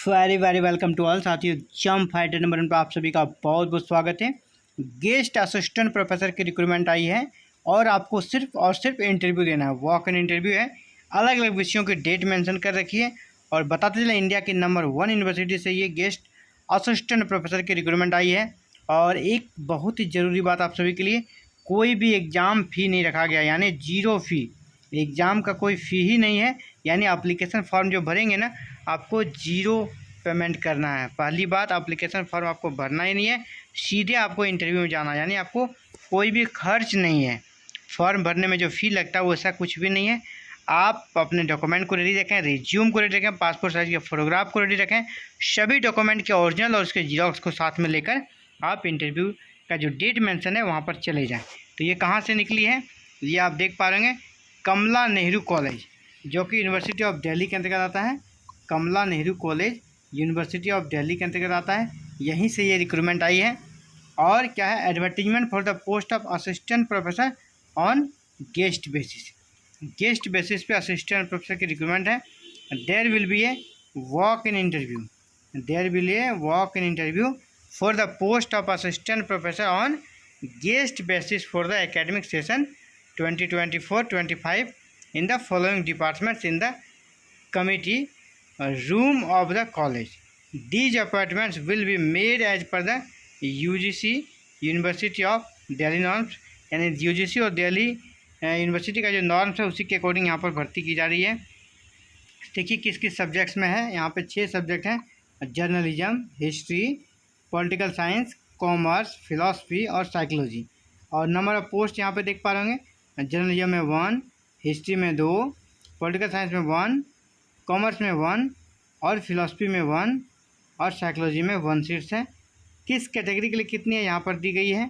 Very very welcome to all साथियों। Jump fighter number 1 पर आप सभी का बहुत बहुत स्वागत है। गेस्ट असिस्टेंट प्रोफेसर की रिक्रूटमेंट आई है और आपको सिर्फ और सिर्फ इंटरव्यू देना है। वॉक इन इंटरव्यू है। अलग अलग विषयों की डेट मेंशन कर रखी है और बताते चले इंडिया की नंबर 1 यूनिवर्सिटी से ये गेस्ट असिस्टेंट प्रोफेसर की रिक्रूटमेंट आई है। और एक बहुत ही ज़रूरी बात आप सभी के लिए, कोई भी एग्ज़ाम फ़ी नहीं रखा गया, यानी जीरो फ़ी। एग्ज़ाम का कोई फ़ी ही नहीं है, यानी एप्लीकेशन फॉर्म जो भरेंगे ना, आपको जीरो पेमेंट करना है। पहली बात, एप्लीकेशन फॉर्म आपको भरना ही नहीं है, सीधे आपको इंटरव्यू में जाना है, यानी आपको कोई भी खर्च नहीं है। फॉर्म भरने में जो फ़ी लगता है वो ऐसा कुछ भी नहीं है। आप अपने डॉक्यूमेंट को रेडी रखें, रिज्यूम को रेडी रखें, पासपोर्ट साइज़ के फ़ोटोग्राफ को रेडी रखें, सभी डॉक्यूमेंट के ओरिजिनल और उसके जीरोक्स को साथ में लेकर आप इंटरव्यू का जो डेट मेंशन है वहाँ पर चले जाएँ। तो ये कहाँ से निकली है, ये आप देख पा रहे हैं, कमला नेहरू कॉलेज, जो कि यूनिवर्सिटी ऑफ दिल्ली के अंतर्गत आता है। Kamala Nehru college university of Delhi के अंतर्गत आता है, यहीं से ये रिक्रूटमेंट आई है। और क्या है, advertisement for the post of assistant professor on guest basis. Guest basis पे असिस्टेंट प्रोफेसर की रिक्रूटमेंट है। There will be a walk in interview, there will a walk in interview for the post of assistant professor on guest basis for the academic session 2024-25 in the following departments in the committee room of the college. These appointments will be made as per the UGC University of Delhi norms, यानी UGC और Delhi university का जो norms है उसी के according यहाँ पर भर्ती की जा रही है। देखिए किस किस सब्जेक्ट्स में है, यहाँ पे 6 सब्जेक्ट हैं, journalism, history, political science, commerce, philosophy और साइकोलॉजी। और नंबर ऑफ पोस्ट यहाँ पे देख पा रहे होंगे, जर्नलिज्म में 1, हिस्ट्री में 2, पॉलिटिकल साइंस में 1, कॉमर्स में 1 और फिलॉसफी में 1 और साइकोलॉजी में 1 सीट्स है। किस कैटेगरी के लिए कितनी है यहाँ पर दी गई है।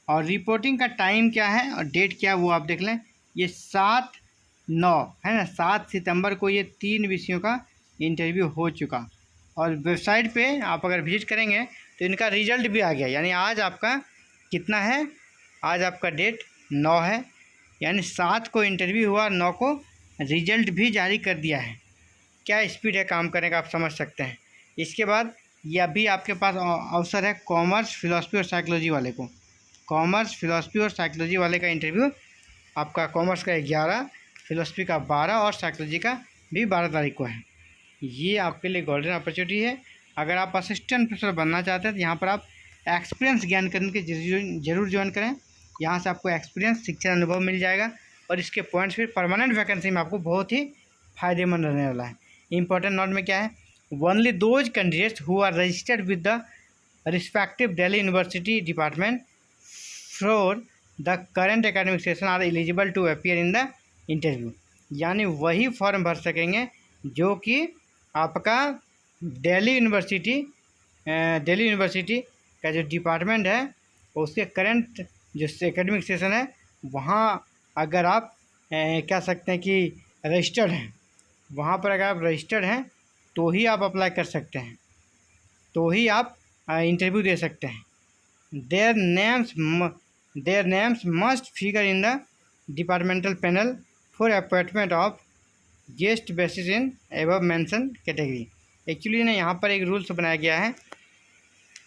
और रिपोर्टिंग का टाइम क्या है और डेट क्या है वो आप देख लें। ये 7/9 है ना, 7 सितंबर को ये 3 विषयों का इंटरव्यू हो चुका। और वेबसाइट पे आप अगर विजिट करेंगे तो इनका रिजल्ट भी आ गया, यानी आज आपका कितना है, आज आपका डेट 9 है, यानी 7 को इंटरव्यू हुआ, 9 को रिजल्ट भी जारी कर दिया है। क्या स्पीड है काम करने का, आप समझ सकते हैं। इसके बाद ये अभी आपके पास अवसर है कॉमर्स, फिलॉसफी और साइकोलॉजी वाले को। कॉमर्स, फिलॉसफी और साइकोलॉजी वाले का इंटरव्यू आपका कॉमर्स का 11, फिलॉसफी का 12 और साइकोलॉजी का भी 12 तारीख को है। ये आपके लिए गोल्डन अपॉर्चुनिटी है। अगर आप असिस्टेंट प्रोफेसर बनना चाहते हैं तो यहाँ पर आप एक्सपीरियंस ज्ञान करने के जरूर ज्वाइन करें। यहाँ से आपको एक्सपीरियंस, शिक्षण अनुभव मिल जाएगा और इसके पॉइंट्स फिर परमानेंट वैकेंसी में आपको बहुत ही फायदेमंद रहने वाला है। इंपॉर्टेंट नोट में क्या है, only those candidates who are registered with the respective Delhi university department for the current academic session are eligible to appear in the interview. यानी वही फॉर्म भर सकेंगे जो कि आपका दिल्ली यूनिवर्सिटी का जो डिपार्टमेंट है उसके करंट जो एकेडमिक सेशन है वहाँ अगर आप कह सकते हैं कि रजिस्टर्ड हैं, वहाँ पर अगर आप रजिस्टर्ड हैं तो ही आप अप्लाई कर सकते हैं, तो ही आप इंटरव्यू दे सकते हैं। Their names must figure in the departmental panel for appointment of guest basis in above mention category. Actually ना यहाँ पर एक रूल्स बनाया गया है,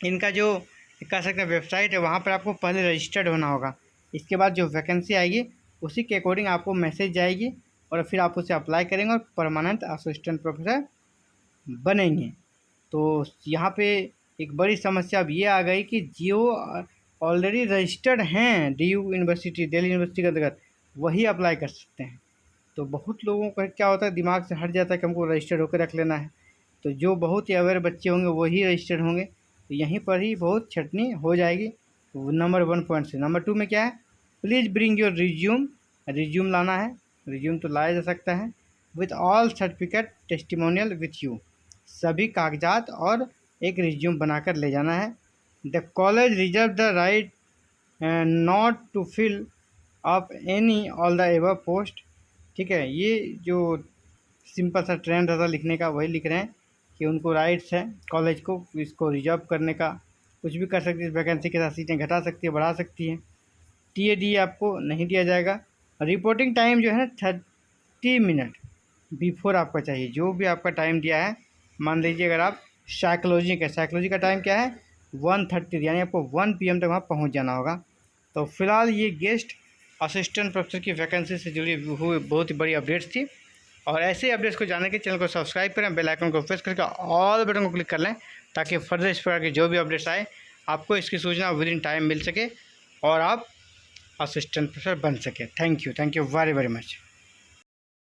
इनका जो कह सकते हैं वेबसाइट है वहाँ पर आपको पहले रजिस्टर्ड होना होगा। इसके बाद जो वैकेंसी आएगी उसी के अकॉर्डिंग आपको मैसेज जाएगी और फिर आप उसे अप्लाई करेंगे और परमानेंट असिस्टेंट प्रोफेसर बनेंगे। तो यहाँ पे एक बड़ी समस्या अब ये आ गई कि जो ऑलरेडी रजिस्टर्ड हैं DU यूनिवर्सिटी, दिल्ली यूनिवर्सिटी के अंतर्गत, वही अप्लाई कर सकते हैं। तो बहुत लोगों का क्या होता है, दिमाग से हट जाता है कि हमको रजिस्टर्ड होकर रख लेना है। तो जो बहुत ही अवेयर बच्चे होंगे वही रजिस्टर्ड होंगे, तो यहीं पर ही बहुत छटनी हो जाएगी। नंबर 1 पॉइंट से। नंबर 2 में क्या है, प्लीज़ ब्रिंग योर रिज्यूम लाना है, रिज्यूम तो लाया जा सकता है, with all certificate testimonial with you, सभी कागजात और एक रिज्यूम बनाकर ले जाना है। The college reserve the right not to fill of any all the above post. ठीक है, ये जो सिंपल सा ट्रेंड रहता लिखने का वही लिख रहे हैं कि उनको राइट्स है कॉलेज को इसको रिजर्व करने का, कुछ भी कर सकती है, वैकेंसी के साथ सीटें घटा सकती है, बढ़ा सकती है। TAD आपको नहीं दिया जाएगा। रिपोर्टिंग टाइम जो है 30 मिनट बिफोर आपका चाहिए, जो भी आपका टाइम दिया है। मान लीजिए अगर आप साइकोलॉजी का टाइम क्या है 1:30, यानी आपको 1 PM तक वहाँ पहुँच जाना होगा। तो फिलहाल ये गेस्ट असिस्टेंट प्रोफेसर की वैकेंसी से जुड़ी हुई बहुत ही बड़ी अपडेट्स थी। और ऐसे अपडेट्स को जानने के चैनल को सब्सक्राइब करें, बेल आइकन को प्रेस करके ऑल बटन को क्लिक कर लें, ताकि फर्दर इस प्रकार के जो भी अपडेट्स आए आपको इसकी सूचना विद इन टाइम मिल सके और आप असिस्टेंट प्रोफेसर बन सके। Thank you very very much.